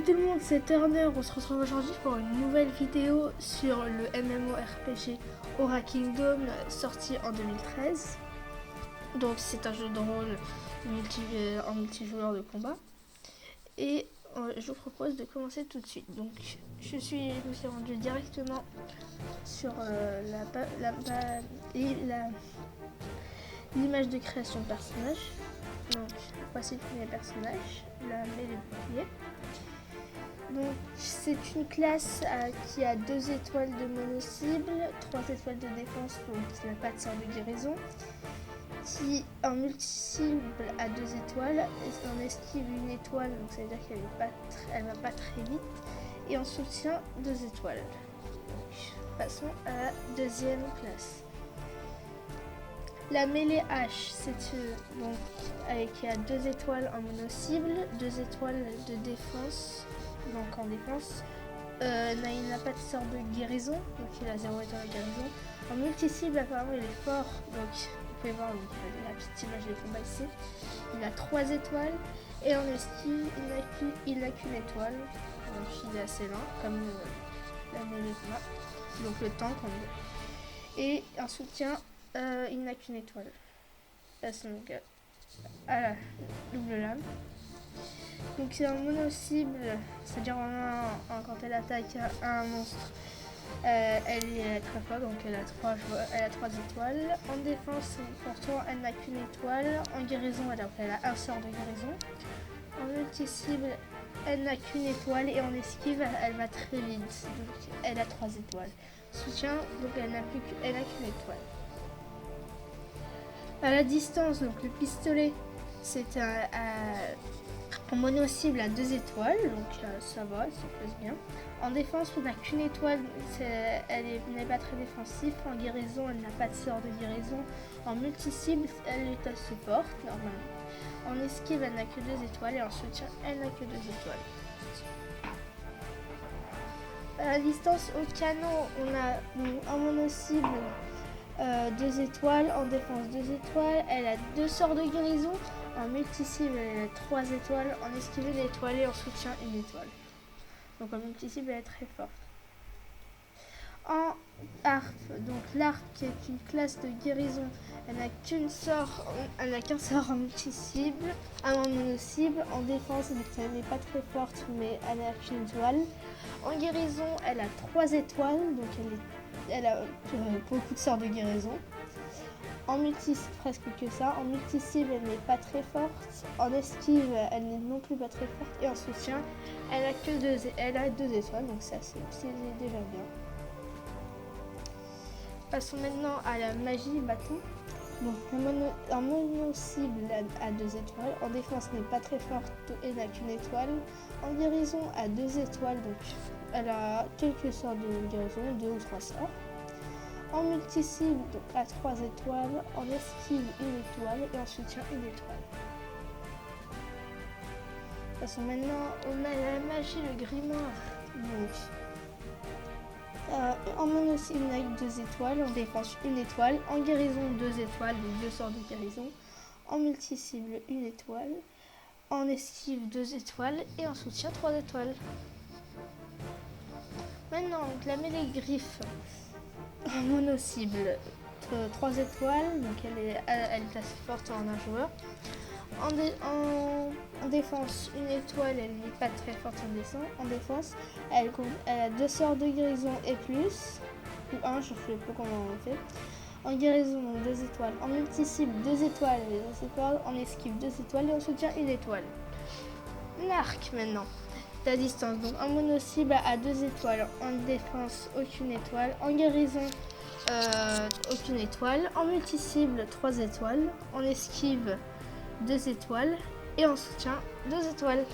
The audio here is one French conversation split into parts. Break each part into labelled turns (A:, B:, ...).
A: Salut tout le monde, c'est Turner. On se retrouve aujourd'hui pour une nouvelle vidéo sur le MMORPG Aura Kingdom sorti en 2013. Donc c'est un jeu de rôle en multijoueur de combat. Et je vous propose de commencer tout de suite. Donc je me suis rendu directement sur l'image de création de personnage. Donc voici le premier personnage, la mêlée bouclier. Donc c'est une classe qui a 2 étoiles de mono-cible, 3 étoiles de défense, donc qui n'a pas de sort de guérison, qui en multi-cible a 2 étoiles, et en esquive 1 étoile, donc ça veut dire qu'elle va pas très vite, et en soutien 2 étoiles. Donc, passons à la deuxième classe. La mêlée H, qui a 2 étoiles en mono-cible, 2 étoiles de défense. Donc en défense, il n'a pas de sort de guérison, donc il a 0 étoile de guérison. En multi-cible, apparemment il est fort, donc vous pouvez voir la petite image des combats ici. Il a 3 étoiles, et en esquive, il n'a qu'une étoile, donc il est assez lent, comme la mêlée combat, donc le tank on dit. Et en soutien, il n'a qu'une étoile. Donc à la double lame. Donc c'est un mono-cible, c'est-à-dire quand elle attaque un monstre, elle est très forte, donc elle a 3 étoiles. En défense, pourtant, elle n'a qu'une étoile. En guérison, elle a un sort de guérison. En multi-cible, elle n'a qu'une étoile. Et en esquive, elle va très vite, donc elle a 3 étoiles. Soutien, donc elle n'a qu'une étoile. À la distance, donc le pistolet, c'est en mono-cible à 2 étoiles, donc ça va, ça passe bien. En défense, on n'a qu'une étoile, elle n'est pas très défensive. En guérison, elle n'a pas de sort de guérison. En multi-cible, elle est assez forte, normalement. En esquive, elle n'a que 2 étoiles, et en soutien, elle n'a que 2 étoiles. À la distance, au canon, on a en mono-cible 2 étoiles, en défense 2 étoiles, elle a 2 sorts de guérison. En multi-cible, elle a 3 étoiles, en esquive 1 étoile et en soutien 1 étoile. Donc en multi-cible, elle est très forte. En harpe, donc l'arpe qui est une classe de guérison, elle n'a qu'un sort en multi-cible, en mono-cible. En défense, elle n'est pas très forte, mais elle n'a qu'une étoile. En guérison, elle a 3 étoiles, donc elle a beaucoup de sorts de guérison. En multi, presque que ça. En multi-cible, elle n'est pas très forte. En esquive, elle n'est non plus pas très forte. Et en soutien, elle a 2 étoiles, donc c'est déjà bien. Passons maintenant à la magie bâton. Donc en mono-cible, elle a 2 étoiles. En défense, elle n'est pas très forte et n'a qu'une étoile. En guérison, elle a 2 étoiles, donc elle a quelques sorts de guérison, 2 ou 3 sorts. En multi-cible, donc à 3 étoiles, en esquive 1 étoile et en soutien 1 étoile. Passons maintenant à la magie, le grimoire. Donc, en mono-cible, on a 2 étoiles, en défense 1 étoile, en guérison 2 étoiles, donc 2 sorts de guérison, en multi-cible 1 étoile, en esquive 2 étoiles et en soutien 3 étoiles. Maintenant, donc, la mêlée griffe. En mono-cible, 3 étoiles, donc elle est assez forte en un joueur. En défense, 1 étoile, elle n'est pas très forte en défense. Elle a 2 sorts de guérison et plus, ou 1, je ne sais pas comment on fait. En guérison, 2 étoiles. En multi-cible, 2 étoiles, elle est assez forte. En esquive, 2 étoiles et en soutien, 1 étoile. L'arc maintenant. La distance, donc en mono-cible à 2 étoiles, en défense aucune étoile, en guérison aucune étoile, en multi-cible 3 étoiles, en esquive 2 étoiles et en soutien 2 étoiles.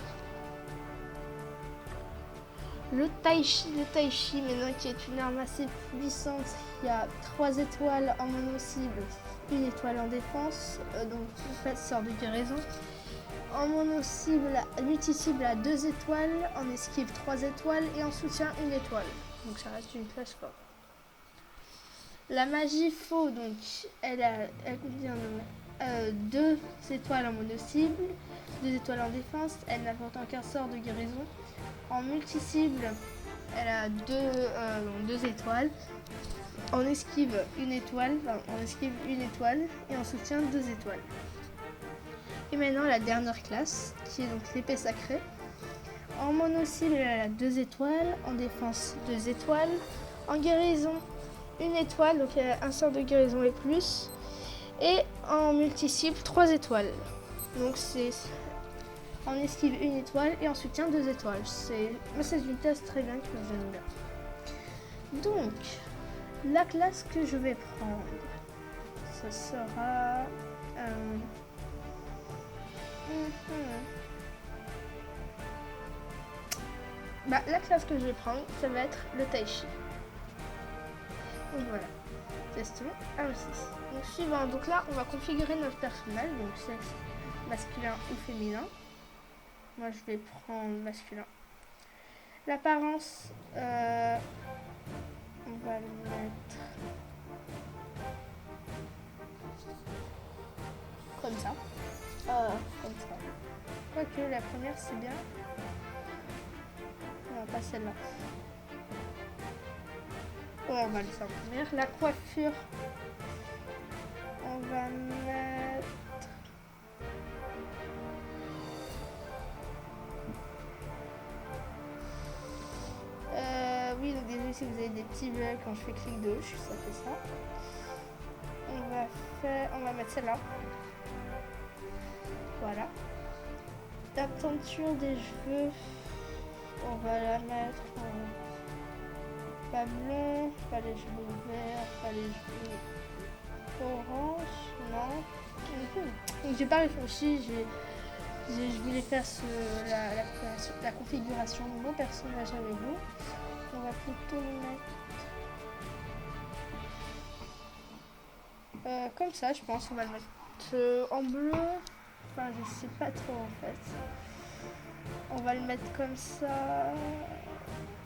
A: Le taichi maintenant, qui est une arme assez puissante, qui a 3 étoiles en mono-cible, 1 étoile en défense, donc pas de sort de guérison. En mono-cible, multi-cible à 2 étoiles, en esquive 3 étoiles et en soutien 1 étoile. Donc ça reste une classe forte. La magie faux, donc elle contient 2 étoiles en mono-cible, 2 étoiles en défense, elle n'apporte aucun sort de guérison. En multi-cible, elle a 2 étoiles. En esquive, 1 étoile, et en soutien, 2 étoiles. Et maintenant la dernière classe, qui est donc l'épée sacrée. En mono-cible, elle a 2 étoiles, en défense, 2 étoiles, en guérison, 1 étoile, donc elle a un sort de guérison et plus, et en multi-cible, 3 étoiles. Donc c'est en esquive 1 étoile et en soutien 2 étoiles. C'est une classe très bien que j'aime bien. Donc, la classe que je vais prendre, ce sera... la classe que je vais prendre, ça va être le Tai Chi. Donc voilà. Testons. R6. Donc suivant. Donc là, on va configurer notre personnage. Donc sexe masculin ou féminin. Moi, je vais prendre masculin. L'apparence, on va le mettre comme ça. Comme ça. Quoique la première, c'est bien. Non, pas celle-là. Ouais, on va le faire en première. La coiffure, on va mettre... oui, donc désolé si vous avez des petits bugs quand je fais clic gauche, ça fait ça. On va mettre celle-là. Voilà. La teinture des cheveux, on va la mettre pas blond, pas les cheveux verts, pas les cheveux orange, non. Donc j'ai pas réfléchi, je voulais faire la configuration de mon personnage avec vous. On va plutôt le mettre comme ça, je pense. On va le mettre en bleu. Enfin, je sais pas trop en fait. On va le mettre comme ça.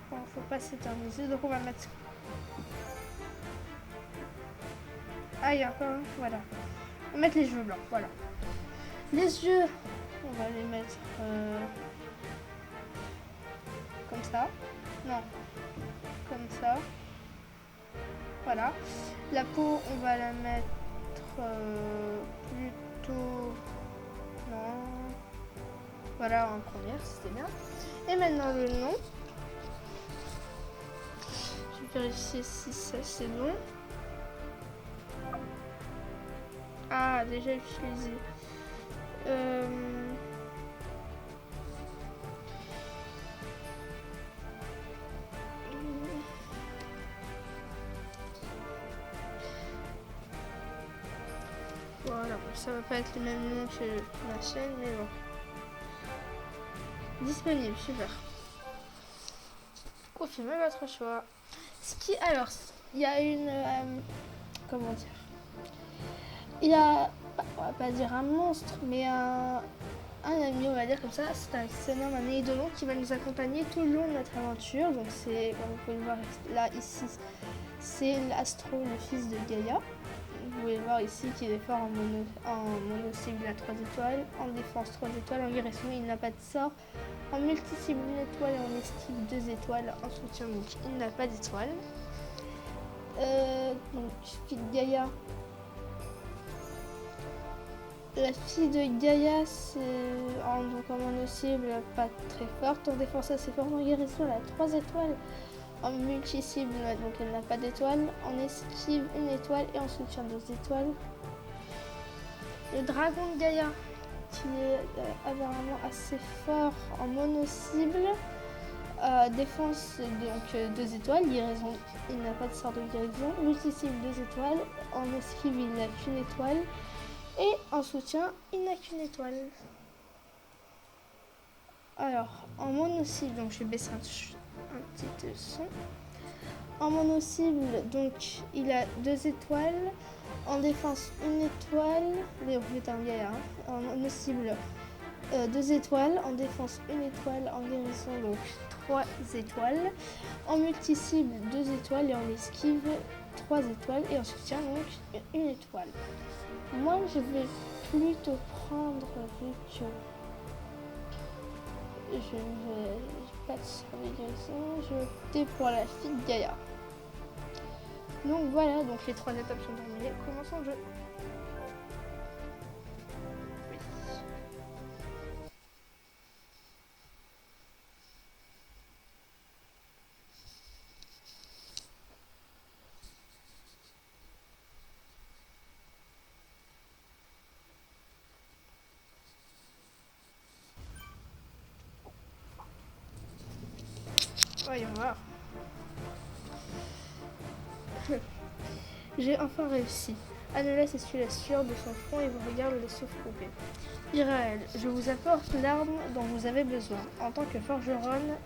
A: Bon, faut pas s'éterniser, donc on va le mettre. Ah, il y a encore un. Voilà. On va mettre les cheveux blancs. Voilà. Les yeux, on va les mettre comme ça. Non. Comme ça. Voilà. La peau, on va la mettre plutôt... Non. Voilà, en première, c'était bien. Et maintenant le nom. Je vais vérifier si ça c'est bon. Ah, déjà utilisé. Voilà, ça va pas être le même nom que ma chaîne, mais bon. Disponible, super. Confirmez votre choix. Alors, il y a une... comment dire? Il y a, on va pas dire un monstre, mais un ami, on va dire comme ça. C'est un homme, un eidolon qui va nous accompagner tout le long de notre aventure. Donc c'est, comme vous pouvez le voir là, ici, c'est l'Astro, le fils de Gaïa. Vous pouvez voir ici qu'il est fort en mono-cible à 3 étoiles, en défense 3 étoiles, en guérison il n'a pas de sort, en multi-cible 1 étoile et en esquive 2 étoiles, en soutien donc il n'a pas d'étoile. Donc fille de Gaïa. La fille de Gaïa, c'est en mono-cible pas très forte, en défense assez forte, en guérison elle a 3 étoiles. En multi-cible, donc elle n'a pas d'étoile. En esquive, 1 étoile. Et en soutien, 2 étoiles. Le dragon de Gaïa, qui est apparemment assez fort en mono-cible. Défense, donc 2 étoiles. Guérison, il n'a pas de sort de guérison. Multi-cible, 2 étoiles. En esquive, il n'a qu'une étoile. Et en soutien, il n'a qu'une étoile. Alors, en mono-cible, donc je vais baisser un petit son. En mono-cible, donc il a 2 étoiles. En défense, 1 étoile. D'ailleurs, je vais envoyer là. En mono-cible, 2 étoiles. En défense, 1 étoile. En guérison, donc 3 étoiles. En multi-cible, 2 étoiles. Et en esquive, 3 étoiles et en soutien donc 1 étoile. Moi je vais plutôt prendre, vu que je ne vais pas de surveillance, je vais opter pour la fille de Gaïa. Donc voilà, donc les 3 étapes sont terminées. Commençons le jeu. Oui. Voyons voir. J'ai enfin réussi. Anolas essuie la sueur de son front et vous regarde le souffle coupé. Iraël, je vous apporte l'arme dont vous avez besoin. En tant que forgeronne,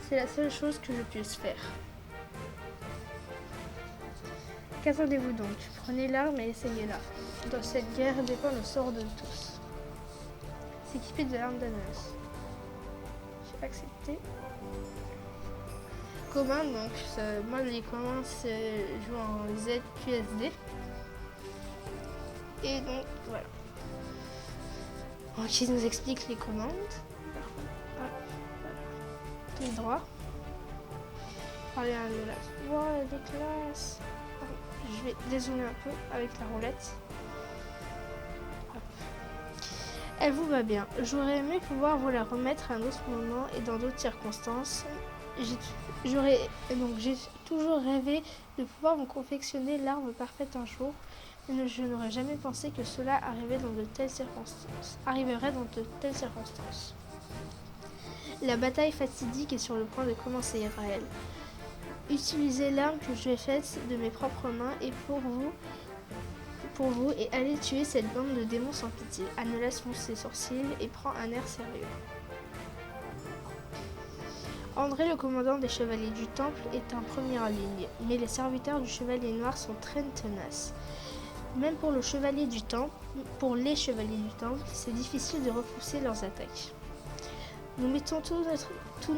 A: c'est la seule chose que je puisse faire. Qu'attendez-vous donc? Prenez l'arme et essayez-la. Dans cette guerre dépend le sort de tous. S'équiper de l'arme d'Anolas. J'ai accepté. Commande, donc moi les commandes c'est jouer en ZQSD. Et donc voilà. Donc il nous explique les commandes. Clic droit. Parler à la voix, des classes. Je vais dézoomer un peu avec la roulette. Hop. Elle vous va bien. J'aurais aimé pouvoir vous la remettre à un autre moment et dans d'autres circonstances. J'ai toujours rêvé de pouvoir me confectionner l'arme parfaite un jour, mais je n'aurais jamais pensé que cela arriverait dans de telles circonstances. La bataille fatidique est sur le point de commencer, Iraël. Utilisez l'arme que j'ai faite de mes propres mains et pour vous et allez tuer cette bande de démons sans pitié. Anolas fronce ses sourcils et prend un air sérieux. André, le commandant des Chevaliers du Temple, est en première ligne, mais les serviteurs du Chevalier Noir sont très tenaces. Même pour les Chevaliers du Temple, c'est difficile de repousser leurs attaques. Nous mettons tout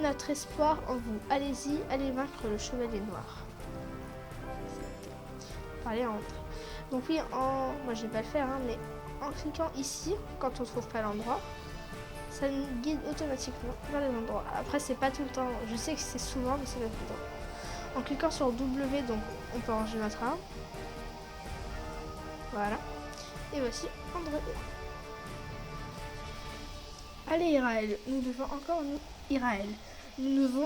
A: notre espoir en vous. Allez-y, allez vaincre le Chevalier Noir. Allez, André. Donc oui, moi je vais pas le faire, mais en cliquant ici, quand on ne trouve pas l'endroit, ça nous guide automatiquement vers les endroits. Après, c'est pas tout le temps. Je sais que c'est souvent, mais c'est pas tout le temps. En cliquant sur W, donc on peut ranger notre arme. Voilà. Et voici André. Allez, Iraël, nous devons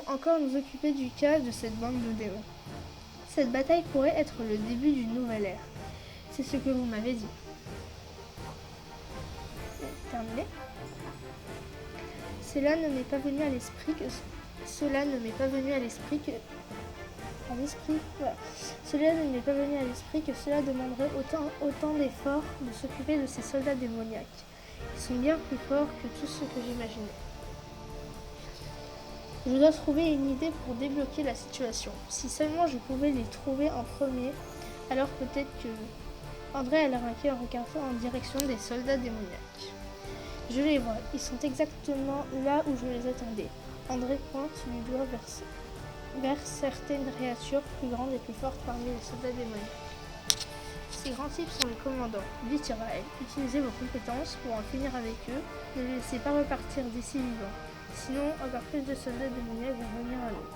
A: encore nous occuper du cas de cette bande de démons. Cette bataille pourrait être le début d'une nouvelle ère. C'est ce que vous m'avez dit. Terminé. Cela ne m'est pas venu à l'esprit que Cela ne m'est pas venu à l'esprit que cela demanderait autant d'efforts de s'occuper de ces soldats démoniaques. Ils sont bien plus forts que tout ce que j'imaginais. Je dois trouver une idée pour débloquer la situation. Si seulement je pouvais les trouver en premier, alors peut-être que... André a l'arrêté en regardant en direction des soldats démoniaques. Je les vois, ils sont exactement là où je les attendais. André pointe du doigt vers certaines créatures plus grandes et plus fortes parmi les soldats démoniaques. Ces grands types sont les commandants. Vite, Iraël, utilisez vos compétences pour en finir avec eux. Ne les laissez pas repartir d'ici vivants. Sinon, encore plus de soldats démoniaques vont venir à nous.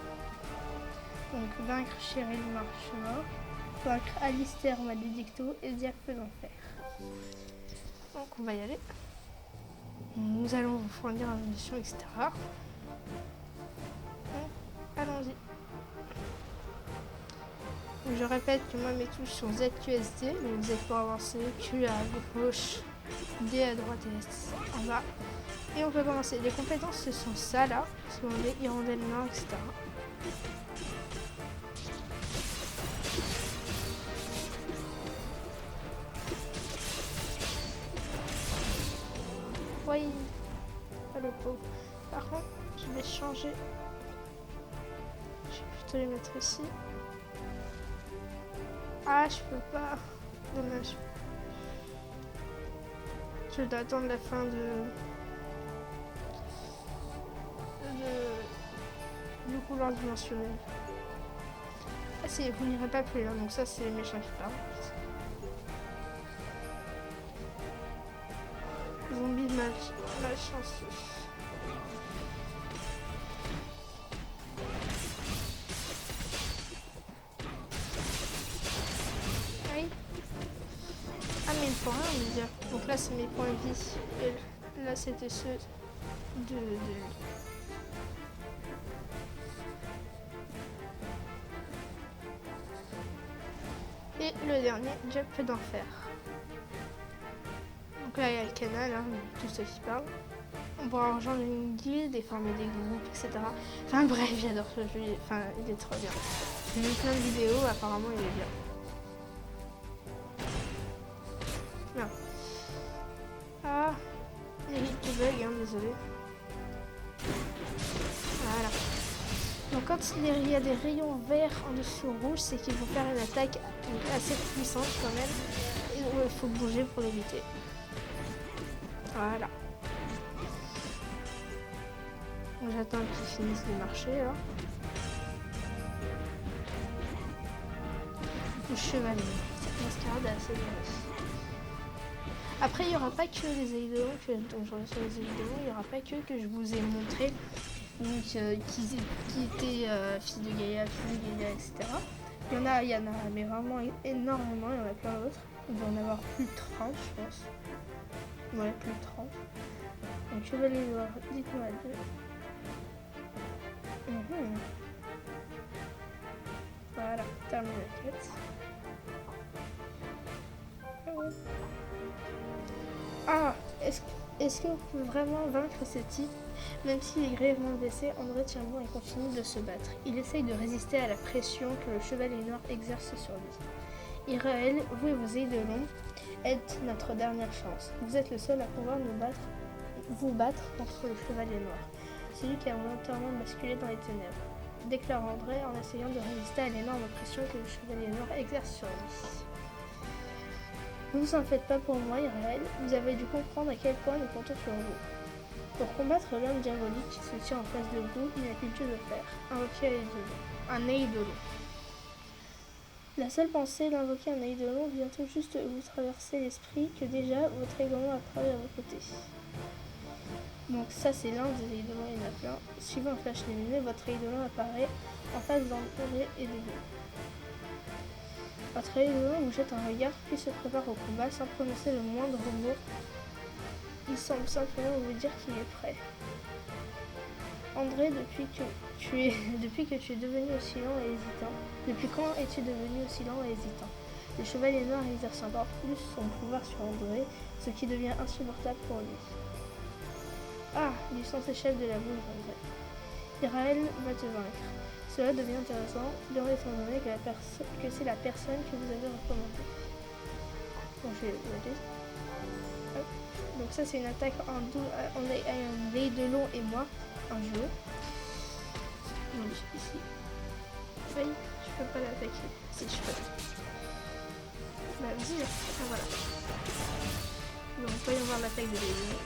A: Donc, vaincre Cheryl Marchemort, vaincre Alistair Maledicto et Diacre d'Enfer. Donc, on va y aller. Nous allons vous fournir une mission, etc. Donc, allons-y. Donc, je répète que moi mes touches sont ZQSD, donc Z pour avancer, Q à gauche, D à droite et S en bas. Et on peut commencer. Les compétences ce sont ça là, si on est hirondelle main, etc. Oui, pas le pauvre. Par contre, je vais changer. Je vais plutôt les mettre ici. Ah, je peux pas. Dommage. Je dois attendre la fin du couloir dimensionnel. Ah si, vous n'irez pas plus là, donc ça c'est les méchants qui parlent. Zombie malchanceux. Oui. Ah mes points, on veut dire. Donc là c'est mes points de vie. Et là c'était ceux de lui. Et le dernier, Jump d'enfer. Donc là il y a le canal, hein, tout ce qui parle. On pourra rejoindre une guilde et former des groupes, etc. Enfin bref, j'adore ce jeu, enfin il est trop bien. J'ai vu plein de vidéos, apparemment il est bien. Non. Ah, il y a quelques bugs, hein, désolé. Voilà. Donc quand il y a des rayons verts en dessous rouge, c'est qu'il faut faire une attaque assez puissante quand même. Et il faut bouger pour l'éviter. Voilà. J'attends qu'ils finissent de marcher là. Le chevalier. Cette mascarade est assez bien. Après, il n'y aura pas que les éléments donc je reçois les éléments, il n'y aura pas que je vous ai montré donc, qui était fille de Gaïa, etc. Il y en a, mais vraiment énormément, il y en a plein d'autres. Il doit en avoir plus de 30, je pense. Ouais, plus de 30. Donc, chevalier noir, dites-moi deux. Voilà, termine la quête. Ah, est-ce que vous pouvez vraiment vaincre ce type? Même s'il est grièvement blessé, André tient bon et continue de se battre. Il essaye de résister à la pression que le chevalier noir exerce sur lui. Iraël, vous et vos Eidolons êtes notre dernière chance. Vous êtes le seul à pouvoir vous battre contre le chevalier noir, celui qui a volontairement basculé dans les ténèbres, déclare André en essayant de résister à l'énorme pression que le chevalier noir exerce sur lui. Ne vous en faites pas pour moi, Iraël, vous avez dû comprendre à quel point nous comptons sur vous. Pour combattre l'homme diabolique qui se tient en face de vous, il n'a qu'une chose à faire, invoquer un Eidolon. La seule pensée d'invoquer un Eidolon vient tout juste vous traverser l'esprit que déjà votre Eidolon apparaît à vos côtés. Donc ça c'est l'un des Eidolons, il y en a plein. Suivant un flash lumineux, votre Eidolon apparaît en face d'André et de vous. Votre Eidolon vous jette un regard puis se prépare au combat sans prononcer le moindre mot. Il semble simplement vous dire qu'il est prêt. André, depuis que tu es devenu aussi lent et hésitant, depuis quand es-tu devenu aussi lent et hésitant? Le chevalier noir exerce encore plus son pouvoir sur André, ce qui devient insupportable pour lui. Ah, du sang s'échappe de la bouche d'André. Iraël va te vaincre. Cela devient intéressant, bien étant donné que c'est la personne que vous avez recommandée. Bon, je vais le dire. Donc ça c'est une attaque en Eidolon et moi, un jeu. Donc ici, oui, je peux pas l'attaquer. Si je peux. Bah vas-y, ah, voilà. Donc voyons voir l'attaque de l'Eidolon.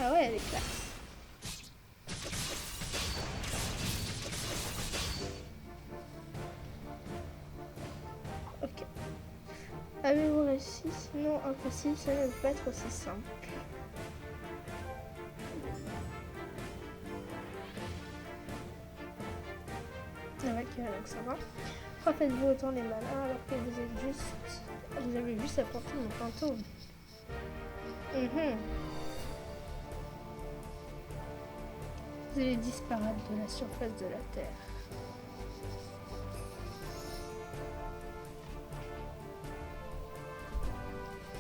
A: Ah ouais, elle est classe. Ok. Avez-vous réussi? Non, impossible, ça ne peut pas être aussi simple. Ouais, donc ça va. Pourquoi faites-vous autant les malins alors que vous avez juste apporté mon fantôme? Vous allez disparaître de la surface de la Terre.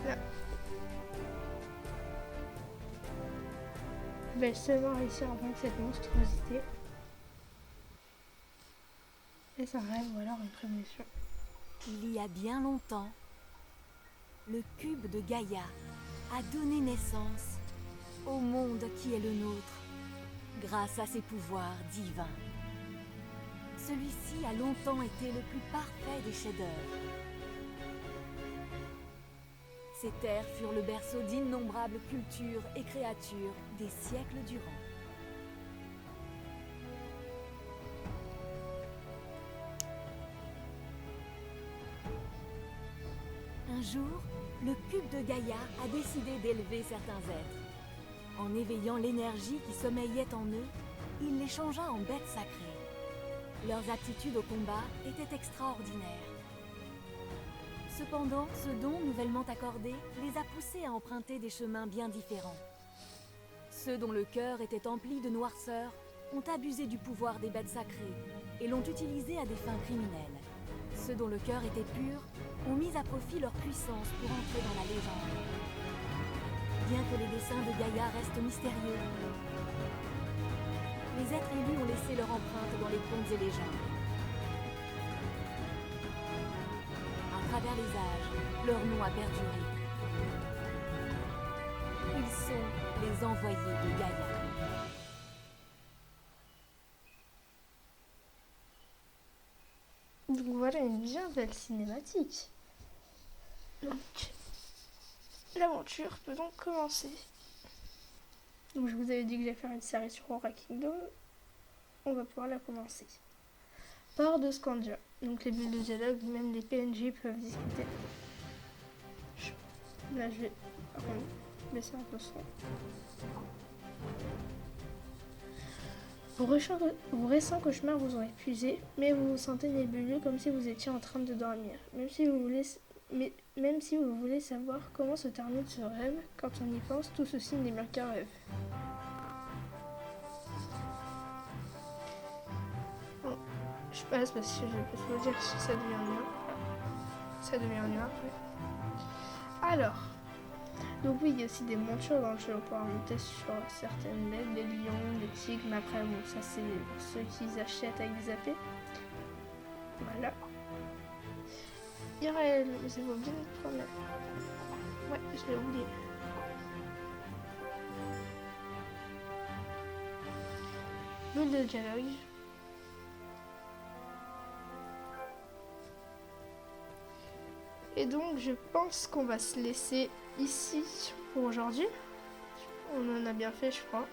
A: Là. Vais-je seulement réussir à vaincre cette monstruosité? Est-ce un rêve ou alors une prémonition?
B: Il y a bien longtemps, le cube de Gaïa a donné naissance au monde qui est le nôtre grâce à ses pouvoirs divins. Celui-ci a longtemps été le plus parfait des chefs-d'œuvre. Ces terres furent le berceau d'innombrables cultures et créatures des siècles durant. Un jour, le cube de Gaïa a décidé d'élever certains êtres. En éveillant l'énergie qui sommeillait en eux, il les changea en bêtes sacrées. Leurs aptitudes au combat étaient extraordinaires. Cependant, ce don nouvellement accordé les a poussés à emprunter des chemins bien différents. Ceux dont le cœur était empli de noirceur ont abusé du pouvoir des bêtes sacrées et l'ont utilisé à des fins criminelles. Ceux dont le cœur était pur ont mis à profit leur puissance pour entrer dans la légende. Bien que les dessins de Gaïa restent mystérieux, les êtres élus ont laissé leur empreinte dans les contes et légendes. À travers les âges, leur nom a perduré. Ils sont les envoyés de Gaïa.
A: Donc voilà une bien belle cinématique. Donc, l'aventure peut donc commencer. Donc je vous avais dit que j'allais faire une série sur Aura Kingdom. On va pouvoir la commencer. Port de Scandia. Donc les bulles de dialogue, même les PNJ peuvent discuter. Là je vais baisser un peu le son. Vos récents cauchemars vous ont épuisé, mais vous vous sentez nébuleux comme si vous étiez en train de dormir. Même si vous voulez savoir comment se termine ce rêve, quand on y pense, tout ceci n'est bien qu'un rêve. Bon, je passe parce que je peux vous dire si ça devient mieux. Ça devient mieux après. Alors, donc oui, il y a aussi des montures dans le jeu, on peut monter sur certaines bêtes, des lions, des tigres, mais après, bon, ça c'est pour ceux qui achètent avec des AP. Voilà. Irel, ça vaut bien une première. Ouais, je l'ai oublié. Bulle de dialogue. Et donc, je pense qu'on va se laisser ici pour aujourd'hui. On en a bien fait, je crois.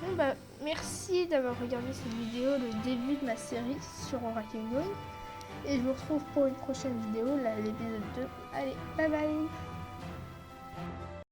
A: Bon bah, merci d'avoir regardé cette vidéo, le début de ma série sur Aura Kingdom. Et je vous retrouve pour une prochaine vidéo, là, l'épisode 2. Allez, bye bye!